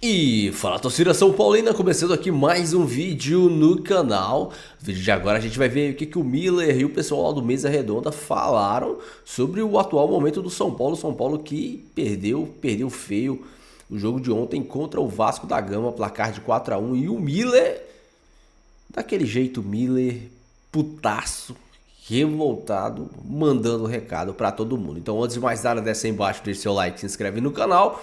E fala, torcida São Paulina, começando aqui mais um vídeo no canal. No vídeo de agora a gente vai ver o que o Miller e o pessoal lá do Mesa Redonda falaram sobre o atual momento do São Paulo. São Paulo que perdeu feio o jogo de ontem contra o Vasco da Gama, placar de 4-1. E o Miller, daquele jeito Miller, putaço, revoltado, mandando recado pra todo mundo. Então antes de mais nada, desce aí embaixo, deixa seu like, se inscreve no canal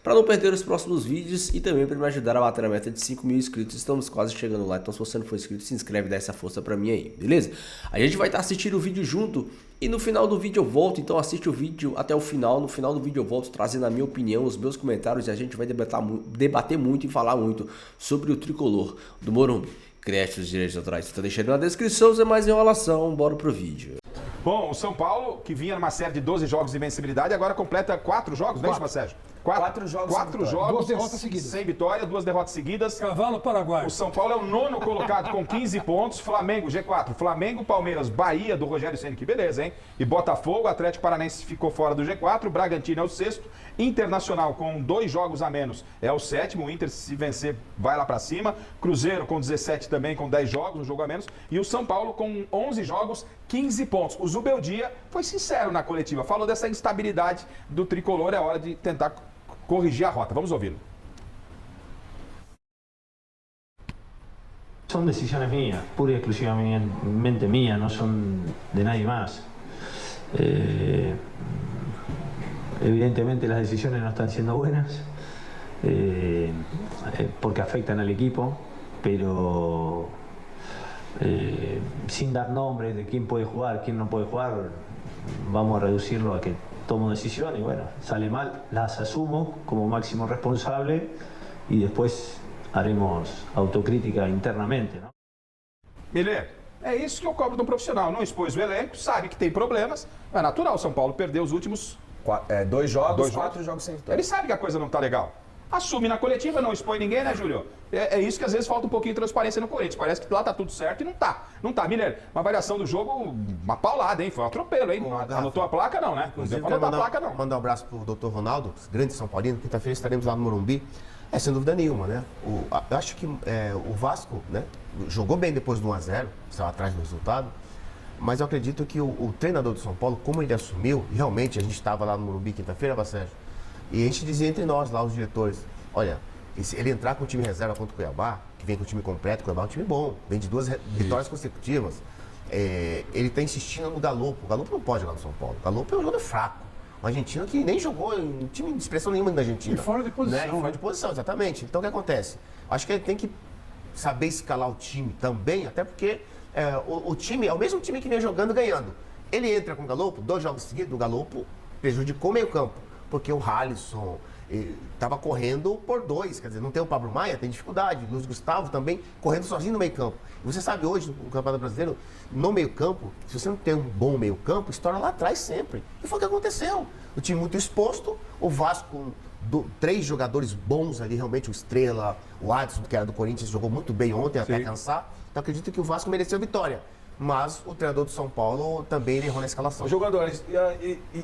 para não perder os próximos vídeos e também para me ajudar a bater a meta de 5 mil inscritos. Estamos quase chegando lá, então se você não for inscrito, se inscreve e dá essa força para mim aí, beleza? A gente vai estar assistindo o vídeo junto e no final do vídeo eu volto, então assiste o vídeo até o final. No final do vídeo eu volto trazendo a minha opinião, os meus comentários e a gente vai debater muito e falar muito sobre o tricolor do Morumbi. Créditos os direitos autorais, você tá deixando na descrição, sem mais enrolação, bora pro vídeo. Bom, o São Paulo, que vinha numa série de 12 jogos de invencibilidade, agora completa 4 jogos, não é isso, Sérgio? Quatro jogos Duas derrotas seguidas. Sem vitória, 2 derrotas seguidas. Cavalo Paraguai. O São Paulo é o 9º colocado com 15 pontos. Flamengo, G4. Flamengo, Palmeiras, Bahia, do Rogério Ceni, que beleza, hein? E Botafogo, Atlético Paranaense ficou fora do G4. Bragantino é o 6º. Internacional, com 2 jogos a menos, é o 7º. O Inter, se vencer, vai lá pra cima. Cruzeiro, com 17 também, com 10 jogos, um jogo a menos. E o São Paulo, com 11 jogos, 15 pontos. O Zubeldia foi sincero na coletiva. Falou dessa instabilidade do tricolor. É hora de tentar corrigir a rota. Vamos ouvi-lo. Son decisiones mías, pura y exclusivamente mías, no son de nadie más. Evidentemente las decisiones no están siendo buenas porque afectan al equipo, pero sin dar nombres de quién puede jugar, quién no puede jugar, vamos a reducirlo a que tomo decisiones y bueno, sale mal, las asumo como máximo responsable y después haremos autocrítica internamente, ¿no? Miller, é isso que eu cobro de um profissional. Não expôs o elenco, sabe que tem problemas. É natural, o São Paulo perdeu os últimos 2 jogos, 4 jogos. jogos sem vitória. Ele sabe que a coisa não tá legal. Assume na coletiva, não expõe ninguém, né, Júlio? É isso que às vezes falta um pouquinho de transparência no Corinthians. Parece que lá tá tudo certo e não tá. Não tá. Miller, uma variação do jogo, uma paulada, hein? Foi um atropelo, hein? Anotou a placa, não, né? Inclusive, Não anotou a placa, não. Mandar um abraço pro Dr. Ronaldo, grande São Paulino. Quinta-feira estaremos lá no Morumbi. Sem dúvida nenhuma, né? Eu acho que o Vasco, né, jogou bem depois do 1-0, saiu atrás do resultado. Mas eu acredito que o treinador do São Paulo, como ele assumiu, realmente a gente estava lá no Morumbi quinta-feira, Sérgio, e a gente dizia entre nós lá, os diretores, olha, se ele entrar com o time reserva contra o Cuiabá, que vem com o time completo, o Cuiabá é um time bom, vem de 2 vitórias consecutivas, ele está insistindo no Galopo. O Galopo não pode jogar no São Paulo. O Galopo é um jogador fraco. Um argentino que nem jogou em time de expressão nenhuma da Argentina. E fora de posição. Né? E fora de posição, exatamente. Então o que acontece? Acho que ele tem que saber escalar o time também, até porque o time é o mesmo time que vem jogando ganhando. Ele entra com o Galopo, 2 jogos seguidos, o Galopo prejudicou o meio campo, porque o Halisson estava correndo por 2, quer dizer, não tem o Pablo Maia, tem dificuldade, o Luiz Gustavo também correndo sozinho no meio campo. E você sabe hoje, no Campeonato Brasileiro, no meio campo, se você não tem um bom meio campo, estoura lá atrás sempre. E foi o que aconteceu. O time muito exposto, o Vasco, 3 jogadores bons ali, realmente, o Estrela, o Adson, que era do Corinthians, jogou muito bem ontem, até cansar. Então acredito que o Vasco mereceu a vitória. Mas o treinador do São Paulo também errou na escalação. Os jogadores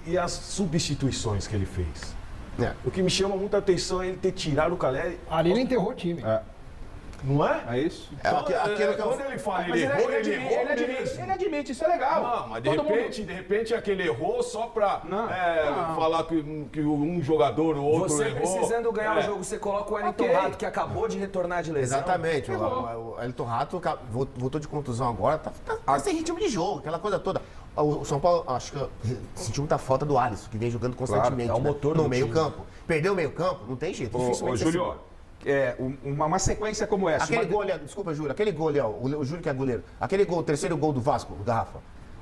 e as substituições que ele fez. O que me chama muita atenção é ele ter tirado o Caleri. Ali ele enterrou o time. Não é? É isso. Quando ele fala, ele errou, ele errou. Ele admite, isso é legal. Não, mas de repente aquele errou só pra falar que um jogador ou outro Você errou. precisando ganhar o jogo, você coloca o Wellington Rato, que acabou de retornar de lesão. Exatamente. O Elton Rato voltou de contusão agora, tá sem ritmo de jogo, aquela coisa toda. O São Paulo, acho que sentiu muita falta do Alisson, que vem jogando constantemente, é o motor no do meio time. campo. Perdeu o meio campo, não tem jeito. Ô, Júlio, uma sequência como essa. Aquele gol ali, desculpa, Júlio, aquele gol ali, ó, o Júlio que é goleiro, aquele gol, o terceiro gol do Vasco, do Garrafa.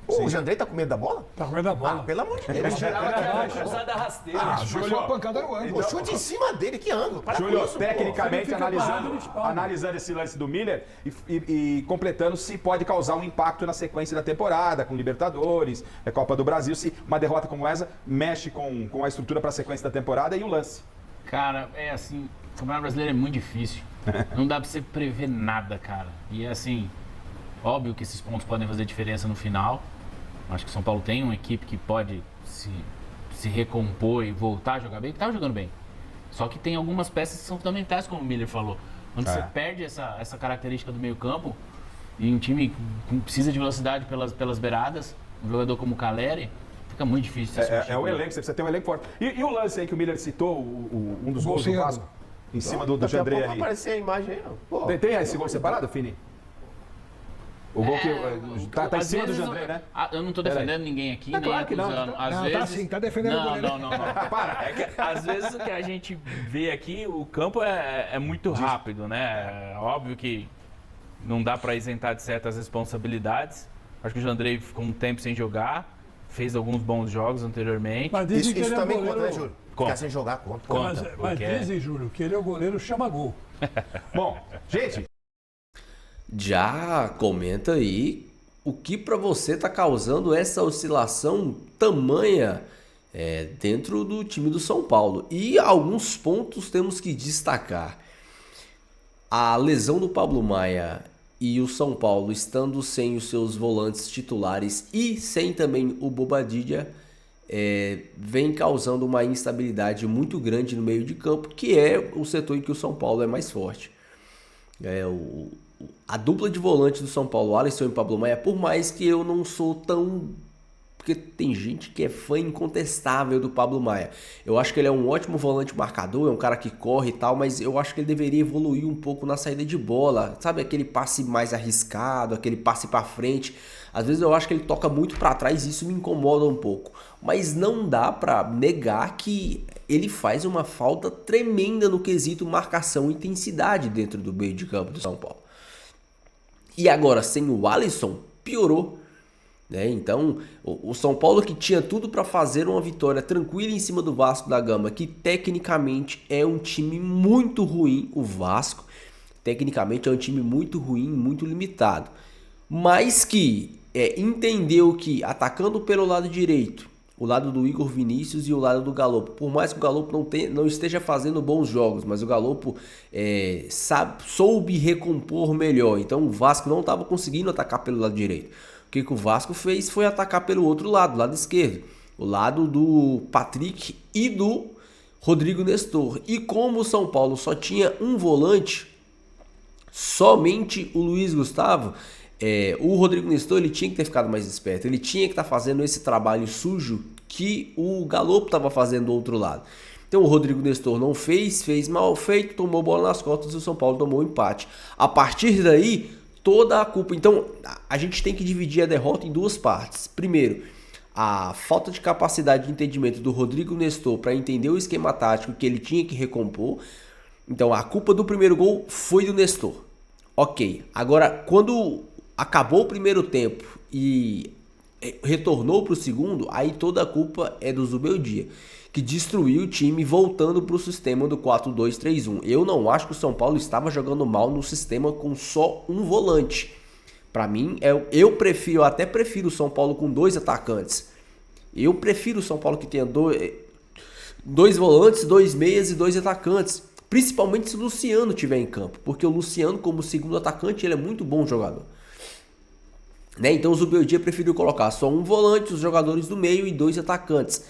O Jandrei tá com medo da bola? Tá com medo da bola. Pelo amor de Deus. Cruzada rasteira. Mas foi uma pancada no ângulo. O chute em cima dele, que ângulo. Para com Júlio, isso, tecnicamente, Ele fica parado de espalda. analisando esse lance do Miller e completando se pode causar um impacto na sequência da temporada, com Libertadores, Copa do Brasil, se uma derrota como essa mexe com a estrutura para a sequência da temporada e o lance. Cara, é assim, o Campeonato Brasileiro é muito difícil. Não dá pra você prever nada, cara. E é assim, óbvio que esses pontos podem fazer diferença no final. Acho que o São Paulo tem uma equipe que pode se recompor e voltar a jogar bem, que tava jogando bem. Só que tem algumas peças que são fundamentais, como o Miller falou. Quando você perde essa característica do meio campo, e um time que precisa de velocidade pelas beiradas, um jogador como o Caleri, fica muito difícil. É o elenco, você precisa ter um elenco forte. E o lance aí que o Miller citou, um dos gols do Vasco, em cima do Daqui a Jandrei pouco vai ali. aparecer a imagem aí, ó. Pô, Tem esse gol separado, Fini? O gol que tá em Às cima do vezes Jandrei, né? eu não tô defendendo ninguém aqui, nem claro que não. acusando. Às Não, vezes... tá sim, tá defendendo o goleiro. Não. É que, às vezes o que a gente vê aqui, o campo é muito rápido, né? É óbvio que não dá para isentar de certas responsabilidades. Acho que o Jandrei ficou um tempo sem jogar, fez alguns bons jogos anteriormente. Mas dizem que isso ele é também goleiro... conta, né, Júlio? Ficar sem jogar conta. Conta, Mas porque dizem, Júlio, que ele é o goleiro chama-gol. Bom, gente, Já comenta aí o que para você tá causando essa oscilação tamanha dentro do time do São Paulo. E alguns pontos temos que destacar. A lesão do Pablo Maia e o São Paulo estando sem os seus volantes titulares e sem também o Bobadilla vem causando uma instabilidade muito grande no meio de campo, que é o setor em que o São Paulo é mais forte. A dupla de volantes do São Paulo, Alisson e Pablo Maia, por mais que eu não sou tão... Porque tem gente que é fã incontestável do Pablo Maia. Eu acho que ele é um ótimo volante marcador, é um cara que corre e tal, mas eu acho que ele deveria evoluir um pouco na saída de bola. Sabe, aquele passe mais arriscado, aquele passe pra frente. Às vezes eu acho que ele toca muito pra trás e isso me incomoda um pouco. Mas não dá pra negar que ele faz uma falta tremenda no quesito marcação e intensidade dentro do meio de campo do São Paulo. E agora, sem o Alisson, piorou. Então, o São Paulo, que tinha tudo para fazer uma vitória tranquila em cima do Vasco da Gama, que tecnicamente é um time muito ruim, o Vasco, tecnicamente é um time muito ruim, muito limitado, mas que entendeu que atacando pelo lado direito, o lado do Igor Vinícius e o lado do Galopo, por mais que o Galopo não esteja fazendo bons jogos, mas o Galopo soube recompor melhor, então o Vasco não estava conseguindo atacar pelo lado direito. O que o Vasco fez foi atacar pelo outro lado, lado esquerdo, o lado do Patrick e do Rodrigo Nestor. E como o São Paulo só tinha um volante, somente o Luiz Gustavo, o Rodrigo Nestor ele tinha que ter ficado mais esperto, ele tinha que estar fazendo esse trabalho sujo que o Galopo estava fazendo do outro lado. Então o Rodrigo Nestor não fez mal feito, tomou bola nas costas e o São Paulo tomou um empate. A partir daí, toda a culpa. Então, a gente tem que dividir a derrota em duas partes. Primeiro, a falta de capacidade de entendimento do Rodrigo Nestor para entender o esquema tático que ele tinha que recompor. Então, a culpa do primeiro gol foi do Nestor. Ok. Agora, quando acabou o primeiro tempo e retornou para o segundo, aí toda a culpa é do Zubeldia, que destruiu o time voltando para o sistema do 4-2-3-1. Eu não acho que o São Paulo estava jogando mal no sistema com só um volante. Para mim, eu até prefiro o São Paulo com dois atacantes. Eu prefiro o São Paulo que tenha dois volantes, dois meias e dois atacantes. Principalmente se o Luciano estiver em campo. Porque o Luciano, como segundo atacante, ele é muito bom jogador. Então o Zubeldia preferiu colocar só um volante, os jogadores do meio e dois atacantes.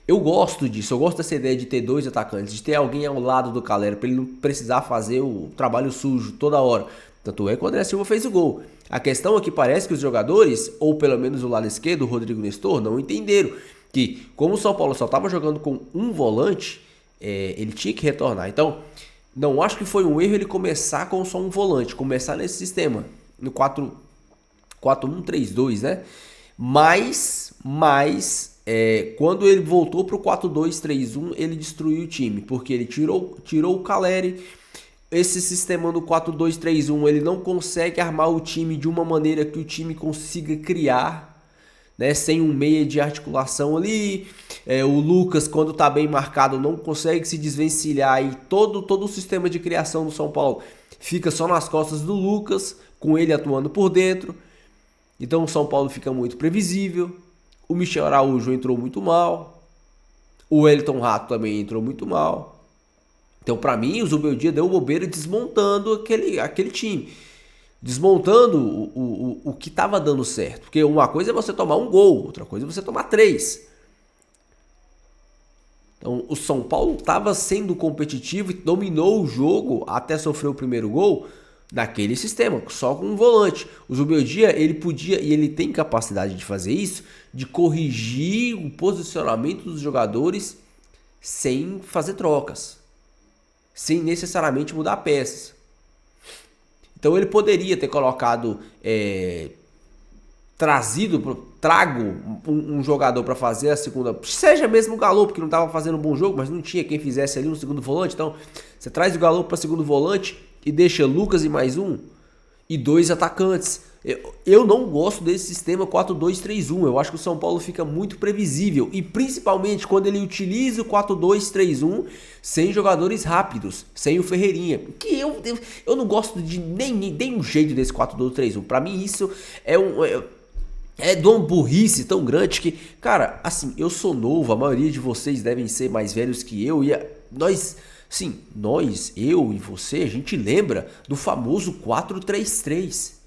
Eu gosto disso, eu gosto dessa ideia de ter dois atacantes, de ter alguém ao lado do Caleri, para ele não precisar fazer o trabalho sujo toda hora. Tanto é que o André Silva fez o gol. A questão é que parece que os jogadores, ou pelo menos o lado esquerdo, o Rodrigo Nestor, não entenderam que, como o São Paulo só estava jogando com um volante, ele tinha que retornar. Então, não acho que foi um erro ele começar com só um volante, começar nesse sistema, no 4-1-3-2, né? Mas quando ele voltou para o 4-2-3-1, ele destruiu o time, porque ele tirou o Caleri. Esse sistema do 4-2-3-1, ele não consegue armar o time de uma maneira que o time consiga criar, né? Sem um meia de articulação ali. O Lucas, quando está bem marcado, não consegue se desvencilhar e todo o sistema de criação do São Paulo fica só nas costas do Lucas, com ele atuando por dentro. Então o São Paulo fica muito previsível. O Michel Araújo entrou muito mal. O Wellington Rato também entrou muito mal. Então, para mim, o Zubeldia deu bobeira desmontando aquele time. Desmontando o que estava dando certo. Porque uma coisa é você tomar um gol, outra coisa é você tomar 3. Então, o São Paulo estava sendo competitivo e dominou o jogo até sofrer o primeiro gol naquele sistema, só com um volante. O Zubeldia, ele podia, e ele tem capacidade de fazer isso, de corrigir o posicionamento dos jogadores sem fazer trocas, sem necessariamente mudar peças. Então ele poderia ter colocado, trago um jogador para fazer a segunda, seja mesmo o Galo, porque não estava fazendo um bom jogo, mas não tinha quem fizesse ali no segundo volante. Então você traz o Galo para segundo volante e deixa Lucas e mais um e 2 atacantes. Eu não gosto desse sistema 4-2-3-1. Eu acho que o São Paulo fica muito previsível, e principalmente quando ele utiliza o 4-2-3-1 sem jogadores rápidos, sem o Ferreirinha, que eu não gosto de nem um jeito desse 4-2-3-1. Para mim isso é de uma burrice tão grande que, cara, assim, eu sou novo, a maioria de vocês devem ser mais velhos que eu, e eu e você, a gente lembra do famoso 4-3-3.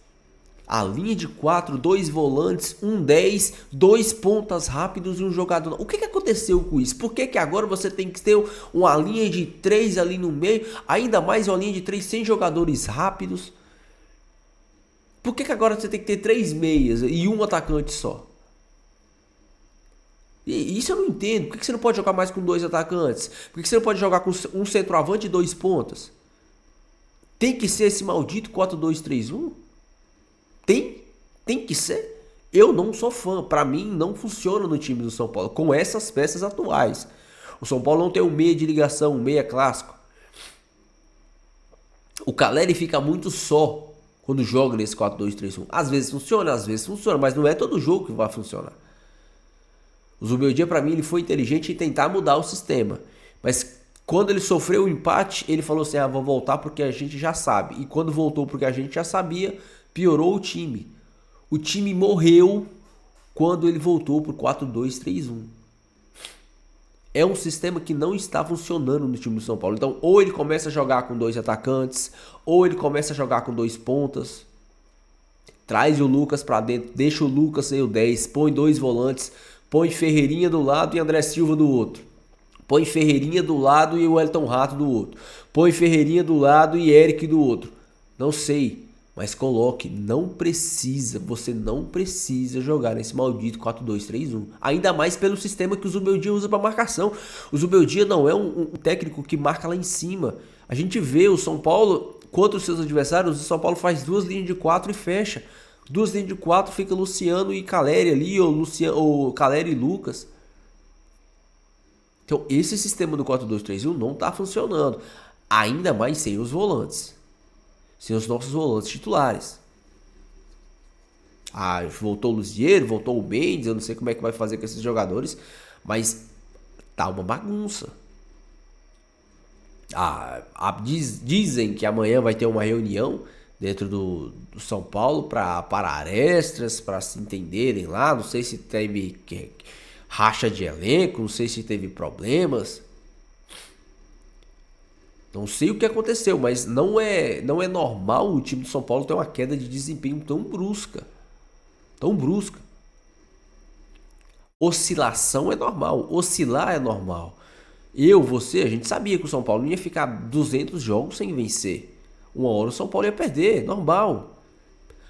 A linha de 4, 2 volantes, 10, 2 pontas rápidos e um jogador. O que aconteceu com isso? Por que agora você tem que ter uma linha de 3 ali no meio, ainda mais uma linha de 3 sem jogadores rápidos? Por que agora você tem que ter 3 meias e um atacante só? E isso eu não entendo. Por que você não pode jogar mais com 2 atacantes? Por que você não pode jogar com um centroavante e 2 pontas? Tem que ser esse maldito 4-2-3-1? Tem que ser. Eu não sou fã. Pra mim não funciona no time do São Paulo com essas peças atuais. O São Paulo não tem um meia de ligação, um meia clássico. O Caleri fica muito só quando joga nesse 4-2-3-1. Às vezes funciona, mas não é todo jogo que vai funcionar. O Zubeldia, pra mim, ele foi inteligente em tentar mudar o sistema. Mas quando ele sofreu o empate, ele falou assim, vou voltar porque a gente já sabe. E quando voltou porque a gente já sabia, piorou o time. O time morreu quando ele voltou pro 4-2-3-1. É um sistema que não está funcionando no time do São Paulo. Então, ou ele começa a jogar com 2 atacantes, ou ele começa a jogar com 2 pontas. Traz o Lucas pra dentro, deixa o Lucas ser o 10, põe 2 volantes, põe Ferreirinha do lado e André Silva do outro. Põe Ferreirinha do lado e o Wellington Rato do outro. Põe Ferreirinha do lado e Eric do outro. Não sei. Mas coloque, você não precisa jogar nesse maldito 4-2-3-1. Ainda mais pelo sistema que o Zubeldia usa para marcação. O Zubeldia não é um técnico que marca lá em cima. A gente vê o São Paulo, contra os seus adversários, o São Paulo faz 2 linhas de 4 e fecha. 2 linhas de 4 fica Luciano e Caleri ali, ou Caleri e Lucas. Então esse sistema do 4-2-3-1 não está funcionando. Ainda mais sem os volantes. Sem os nossos volantes titulares. Voltou o Luziero, voltou o Mendes, eu não sei como é que vai fazer com esses jogadores, mas tá uma bagunça. Dizem que amanhã vai ter uma reunião dentro do São Paulo para extras, para se entenderem lá. Não sei se teve racha de elenco, não sei se teve problemas. Não sei o que aconteceu, mas não é normal o time do São Paulo ter uma queda de desempenho tão brusca. Tão brusca. Oscilação é normal, oscilar é normal. A gente sabia que o São Paulo não ia ficar 200 jogos sem vencer. Uma hora o São Paulo ia perder, normal.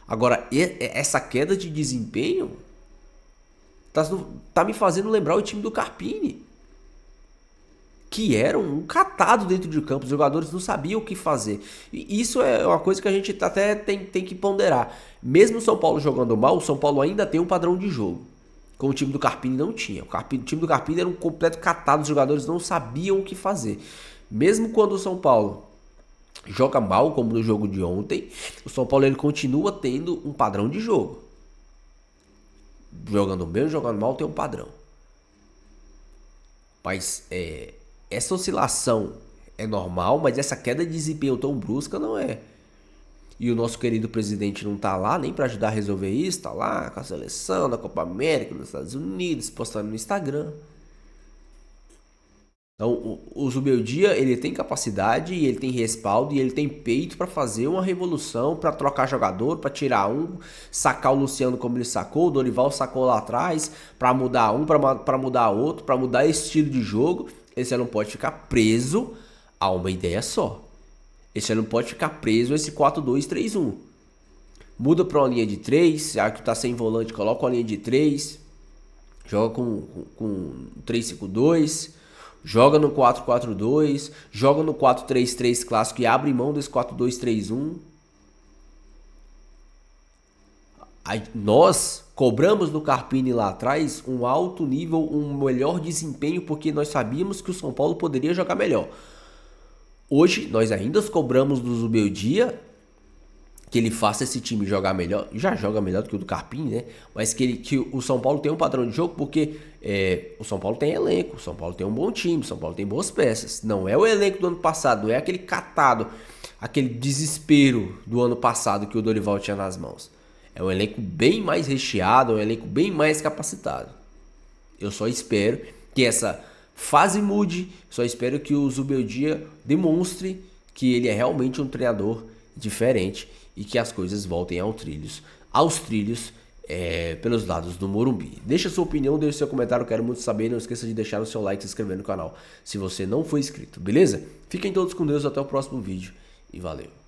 Agora, essa queda de desempenho tá me fazendo lembrar o time do Carpini, que era um catado dentro de campo. Os jogadores não sabiam o que fazer. E isso é uma coisa que a gente até tem que ponderar. Mesmo o São Paulo jogando mal, o São Paulo ainda tem um padrão de jogo, como o time do Carpini não tinha. O time do Carpini era um completo catado, os jogadores não sabiam o que fazer. Mesmo quando o São Paulo joga mal, como no jogo de ontem, o São Paulo ele continua tendo um padrão de jogo. Jogando bem ou jogando mal tem um padrão. Mas essa oscilação é normal, mas essa queda de desempenho tão brusca não é. E o nosso querido presidente não tá lá nem para ajudar a resolver isso, tá lá com a seleção da Copa América nos Estados Unidos, postando no Instagram. Então, o Zubeldia, ele tem capacidade, e ele tem respaldo, e ele tem peito para fazer uma revolução, para trocar jogador, para tirar um, sacar o Luciano como ele sacou, o Dorival sacou lá atrás, para mudar um, para mudar outro, para mudar esse estilo de jogo. ele só não pode ficar preso a uma ideia só. Ele só não pode ficar preso a esse 4-2-3-1. Muda para uma linha de 3, já que tá sem volante, coloca uma linha de 3, joga com 3-5-2, joga no 4-4-2, joga no 4-3-3 clássico e abre mão desse 4-2-3-1. Nós cobramos do Carpini lá atrás um alto nível, um melhor desempenho, porque nós sabíamos que o São Paulo poderia jogar melhor. Hoje nós ainda cobramos do Zubeldia que ele faça esse time jogar melhor. Já joga melhor do que o do Carpini, né? Mas que o São Paulo tem um padrão de jogo, porque o São Paulo tem elenco, o São Paulo tem um bom time, o São Paulo tem boas peças. Não é o elenco do ano passado, não é aquele catado, aquele desespero do ano passado que o Dorival tinha nas mãos. É um elenco bem mais recheado, é um elenco bem mais capacitado. Eu só espero que essa fase mude, só espero que o Zubeldia demonstre que ele é realmente um treinador diferente e que as coisas voltem aos trilhos pelos lados do Morumbi. Deixa sua opinião, deixa seu comentário, eu quero muito saber. Não esqueça de deixar o seu like e se inscrever no canal se você não for inscrito, beleza? Fiquem todos com Deus, até o próximo vídeo e valeu!